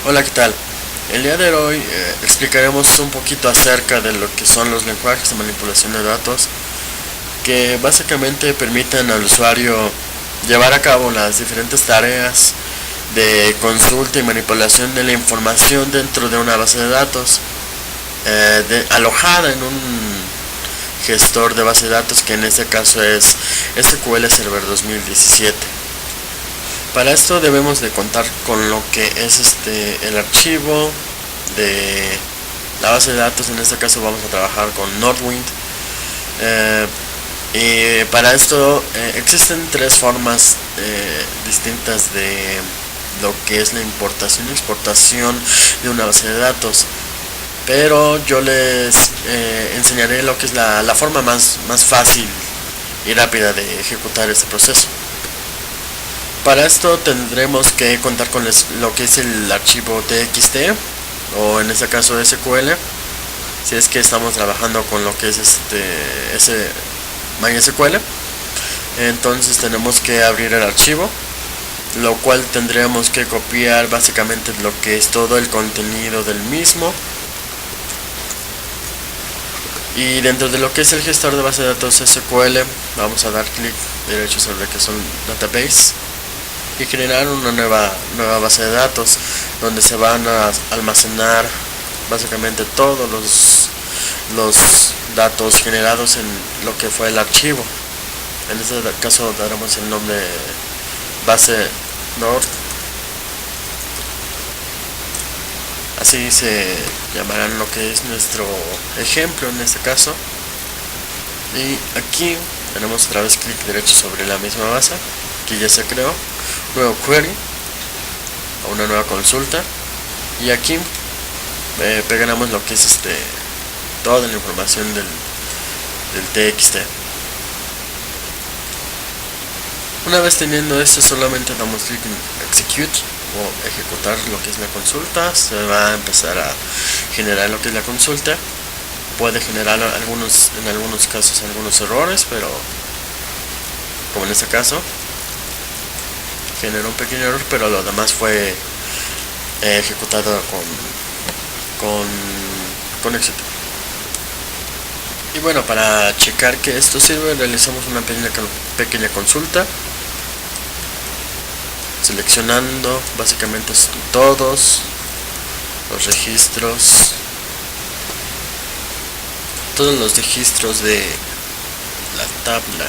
Hola, ¿qué tal? El día de hoy explicaremos un poquito acerca de lo que son los lenguajes de manipulación de datos que básicamente permiten al usuario llevar a cabo las diferentes tareas de consulta y manipulación de la información dentro de una base de datos alojada en un gestor de base de datos que en este caso es SQL Server 2017. Para esto debemos de contar con lo que es el archivo de la base de datos. En este caso vamos a trabajar con Northwind. Y para esto existen tres formas distintas de lo que es la importación y exportación de una base de datos, pero yo les enseñaré lo que es la forma más fácil y rápida de ejecutar este proceso. Para esto tendremos que contar con lo que es el archivo txt, o en este caso SQL, si es que estamos trabajando con lo que es MySQL. Entonces tenemos que abrir el archivo, lo cual tendremos que copiar básicamente lo que es todo el contenido del mismo, y dentro de lo que es el gestor de base de datos SQL vamos a dar clic derecho sobre que son database y generar una nueva base de datos donde se van a almacenar básicamente todos los datos generados en lo que fue el archivo. En este caso daremos el nombre base North, así se llamarán lo que es nuestro ejemplo en este caso. Y aquí tenemos otra vez clic derecho sobre la misma base que ya se creó, nuevo query o una nueva consulta, y aquí pegaremos lo que es toda la información del txt. Una vez teniendo esto, solamente damos clic en execute o ejecutar lo que es la consulta. Se va a empezar a generar lo que es la consulta. Puede generar en algunos casos algunos errores, pero como en este caso generó un pequeño error, pero lo demás fue ejecutado con éxito. Y bueno, para checar que esto sirve, realizamos una pequeña consulta, seleccionando básicamente todos los registros de la tabla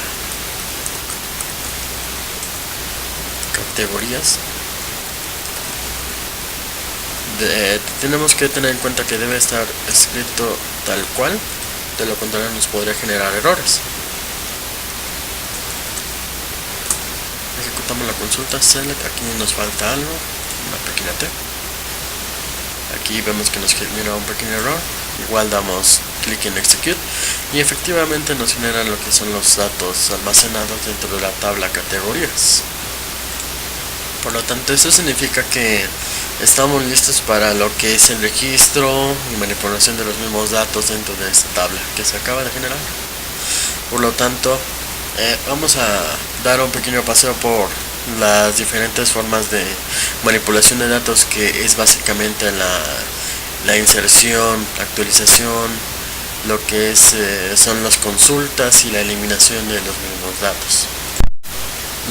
categorías. Tenemos que tener en cuenta que debe estar escrito tal cual, de lo contrario nos podría generar errores. Ejecutamos la consulta select. Aquí nos falta algo, una pequeña T. Aquí vemos que nos genera un pequeño error. Igual damos clic en execute y efectivamente nos genera lo que son los datos almacenados dentro de la tabla categorías. Por lo tanto, eso significa que estamos listos para lo que es el registro y manipulación de los mismos datos dentro de esta tabla que se acaba de generar. Por lo tanto, vamos a dar un pequeño paseo por las diferentes formas de manipulación de datos, que es básicamente la inserción, actualización, lo que son las consultas y la eliminación de los mismos datos.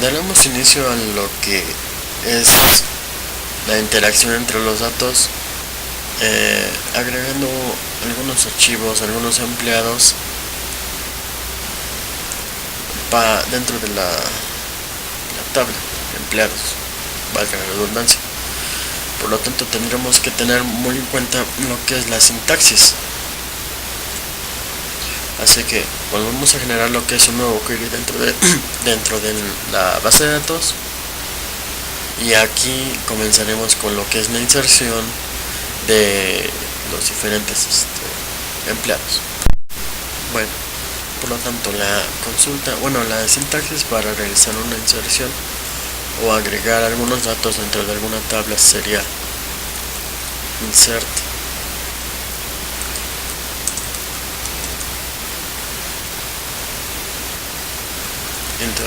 Daremos inicio a lo que es la interacción entre los datos, agregando algunos archivos, algunos empleados dentro de la tabla de empleados, valga la redundancia. Por lo tanto, tendremos que tener muy en cuenta lo que es la sintaxis. Así que volvemos a generar lo que es un nuevo query dentro de la base de datos, y aquí comenzaremos con lo que es la inserción de los diferentes empleados. Bueno, por lo tanto, la sintaxis para realizar una inserción o agregar algunos datos dentro de alguna tabla sería insert enter,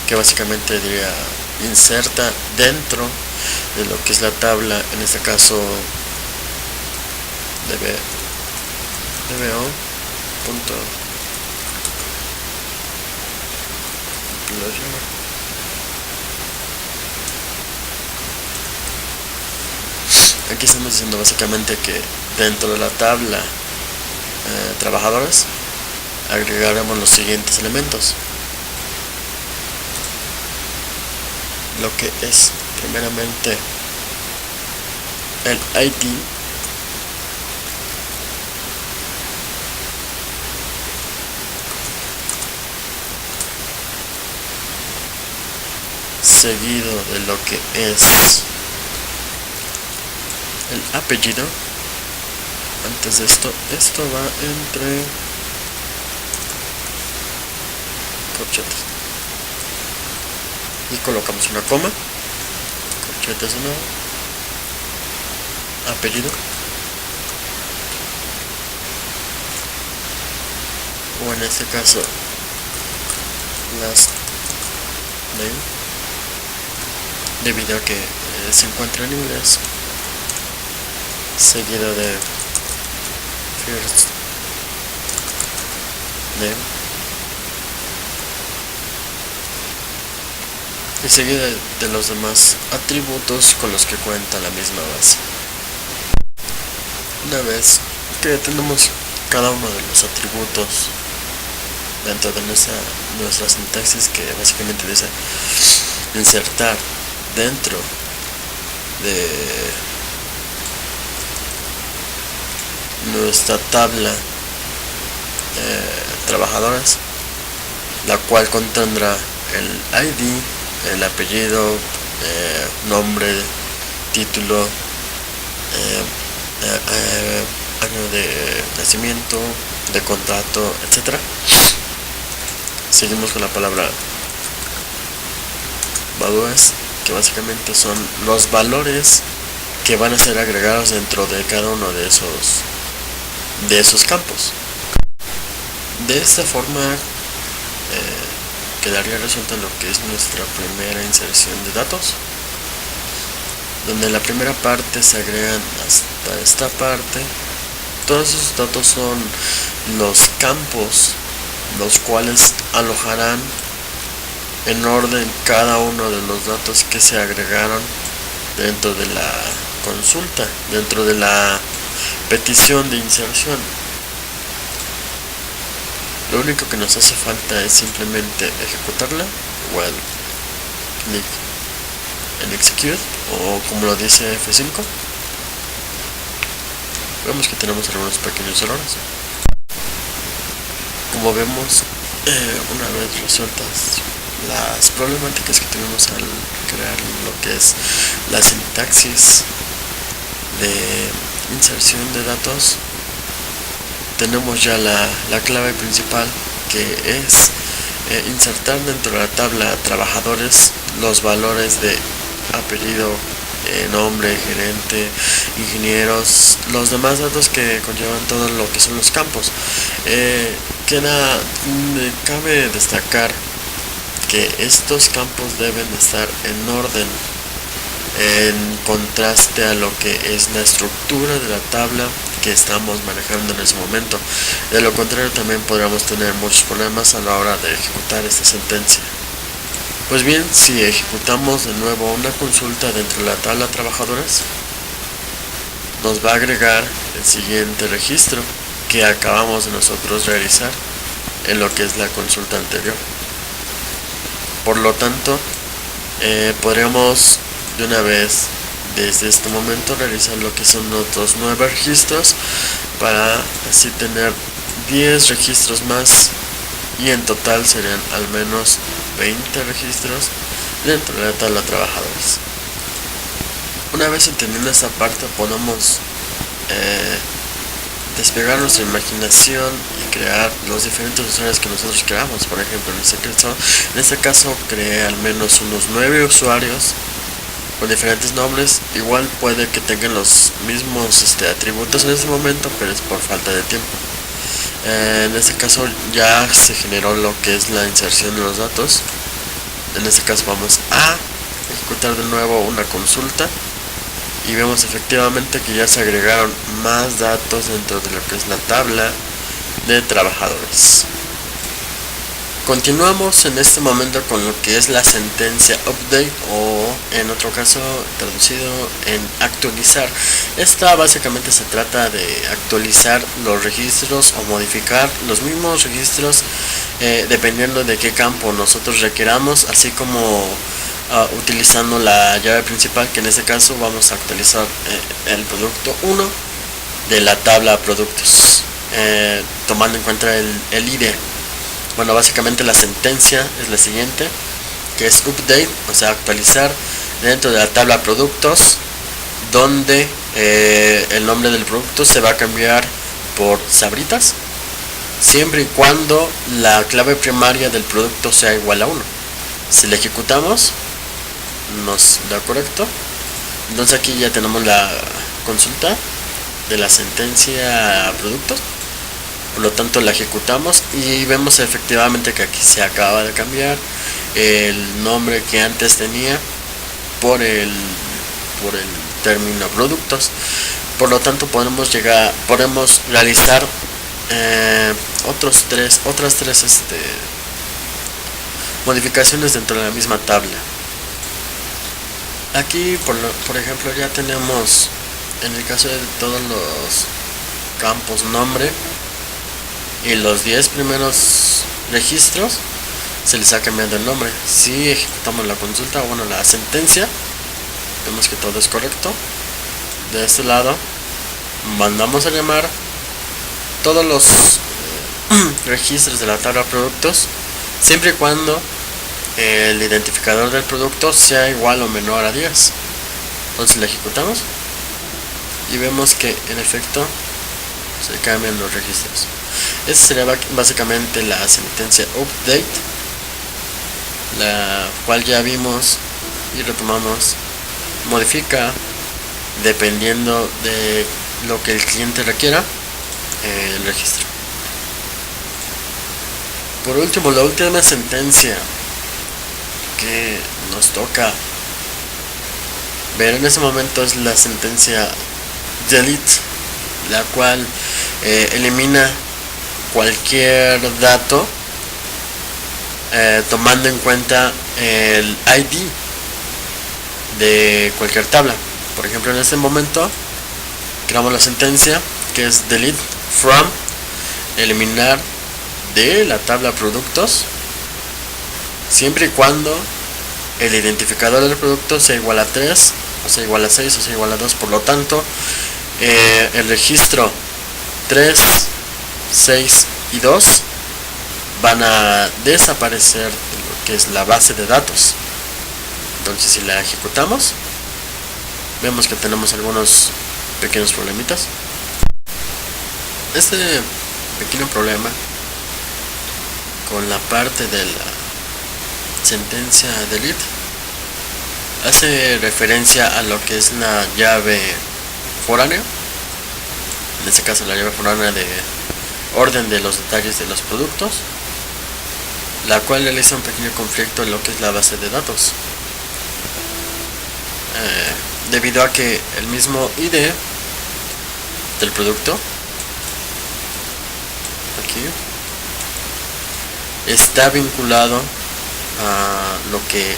que básicamente diría inserta dentro de lo que es la tabla, en este caso dbo punto aquí estamos diciendo básicamente que dentro de la tabla trabajadores agregaremos los siguientes elementos. Lo que es primeramente el ID, seguido de lo que es el apellido. Antes de esto va entre corchetes y colocamos una coma, corchetes de nuevo, apellido, o en este caso last name, debido a que se encuentra en inglés, seguido de first name y seguido de los demás atributos con los que cuenta la misma base. Una vez que tenemos cada uno de los atributos dentro de nuestra sintaxis, que básicamente dice insertar dentro de nuestra tabla trabajadores, la cual contendrá el ID, el apellido, nombre, título, año de nacimiento, de contrato, etcétera. Seguimos con la palabra values, que básicamente son los valores que van a ser agregados dentro de cada uno de esos campos. De esta forma quedaría resuelta lo que es nuestra primera inserción de datos, donde en la primera parte se agregan hasta esta parte. Todos esos datos son los campos, los cuales alojarán en orden cada uno de los datos que se agregaron dentro de la consulta, dentro de la petición de inserción. Lo único que nos hace falta es simplemente ejecutarla, igual clic en execute, o como lo dice F5. Vemos que tenemos algunos pequeños errores. Como vemos, una vez resueltas las problemáticas que tenemos al crear lo que es la sintaxis de inserción de datos, tenemos ya la clave principal, que es insertar dentro de la tabla trabajadores los valores de apellido, nombre, gerente, ingenieros, los demás datos que conllevan todo lo que son los campos. Cabe destacar que estos campos deben estar en orden, en contraste a lo que es la estructura de la tabla que estamos manejando en ese momento. De lo contrario, también podríamos tener muchos problemas a la hora de ejecutar esta sentencia. Pues bien, si ejecutamos de nuevo una consulta dentro de la tabla trabajadores, nos va a agregar el siguiente registro que acabamos de nosotros realizar en lo que es la consulta anterior. Por lo tanto, podríamos de una vez desde este momento realizar lo que son otros 9 registros, para así tener 10 registros más, y en total serían al menos 20 registros dentro de la tabla trabajadores. Una vez entendiendo esta parte, podemos despegar nuestra imaginación y crear los diferentes usuarios que nosotros creamos. Por ejemplo, en este caso creé al menos unos 9 usuarios con diferentes nombres. Igual puede que tengan los mismos atributos en este momento, pero es por falta de tiempo. En este caso ya se generó lo que es la inserción de los datos. En este caso vamos a ejecutar de nuevo una consulta y vemos efectivamente que ya se agregaron más datos dentro de lo que es la tabla de trabajadores. Continuamos en este momento con lo que es la sentencia update, o en otro caso traducido en actualizar. Esta básicamente se trata de actualizar los registros o modificar los mismos registros dependiendo de qué campo nosotros requeramos, así como utilizando la llave principal, que en este caso vamos a actualizar el producto 1 de la tabla productos, tomando en cuenta el ID. Bueno, básicamente la sentencia es la siguiente, que es update, o sea, actualizar dentro de la tabla productos, donde el nombre del producto se va a cambiar por Sabritas, siempre y cuando la clave primaria del producto sea igual a 1. Si la ejecutamos, nos da correcto. Entonces aquí ya tenemos la consulta de la sentencia productos. Por lo tanto la ejecutamos y vemos efectivamente que aquí se acaba de cambiar el nombre que antes tenía por el término productos. Por lo tanto podemos realizar otras tres modificaciones dentro de la misma tabla. Aquí por ejemplo ya tenemos, en el caso de todos los campos, nombre y los 10 primeros registros se les ha cambiado el nombre. Si ejecutamos la consulta, bueno, la sentencia, vemos que todo es correcto. De este lado mandamos a llamar todos los registros de la tabla productos, siempre y cuando el identificador del producto sea igual o menor a 10. Entonces la ejecutamos y vemos que en efecto se cambian los registros. Esa sería básicamente la sentencia update, la cual ya vimos y retomamos. Modifica dependiendo de lo que el cliente requiera el registro. Por último, la última sentencia que nos toca ver en ese momento es la sentencia delete, la cual elimina cualquier dato tomando en cuenta el ID de cualquier tabla. Por ejemplo, en este momento creamos la sentencia que es delete from, eliminar de la tabla productos, siempre y cuando el identificador del producto sea igual a 3, o sea igual a 6, o sea igual a 2. Por lo tanto, el registro 3, 6 y 2 van a desaparecer de lo que es la base de datos. Entonces, si la ejecutamos, vemos que tenemos algunos pequeños problemitas. Este pequeño problema con la parte de la sentencia delete hace referencia a lo que es la llave foránea, en este caso la llave foránea de orden de los detalles de los productos, la cual realiza un pequeño conflicto en lo que es la base de datos, debido a que el mismo ID del producto aquí está vinculado a lo que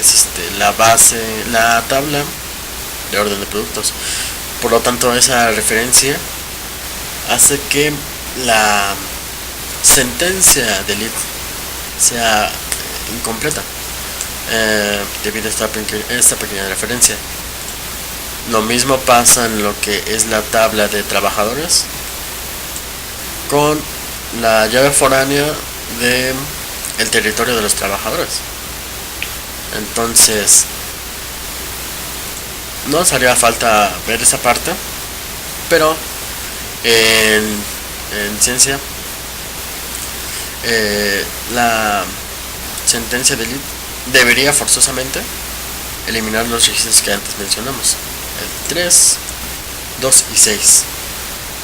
es la base, la tabla de orden de productos. Por lo tanto, esa referencia hace que la sentencia delete sea incompleta debido a esta pequeña referencia. Lo mismo pasa en lo que es la tabla de trabajadores con la llave foránea de el territorio de los trabajadores. Entonces no nos haría falta ver esa parte, pero en ciencia la sentencia delete debería forzosamente eliminar los registros que antes mencionamos, el 3, 2 y 6,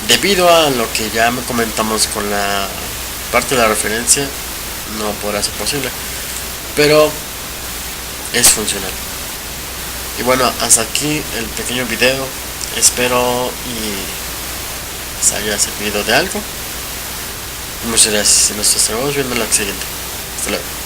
debido a lo que ya me comentamos con la parte de la referencia. No podrá ser posible, pero es funcional. Y bueno, hasta aquí el pequeño video. Espero y les haya servido de algo. Muchas gracias y nos estaremos viendo en la siguiente. Hasta luego.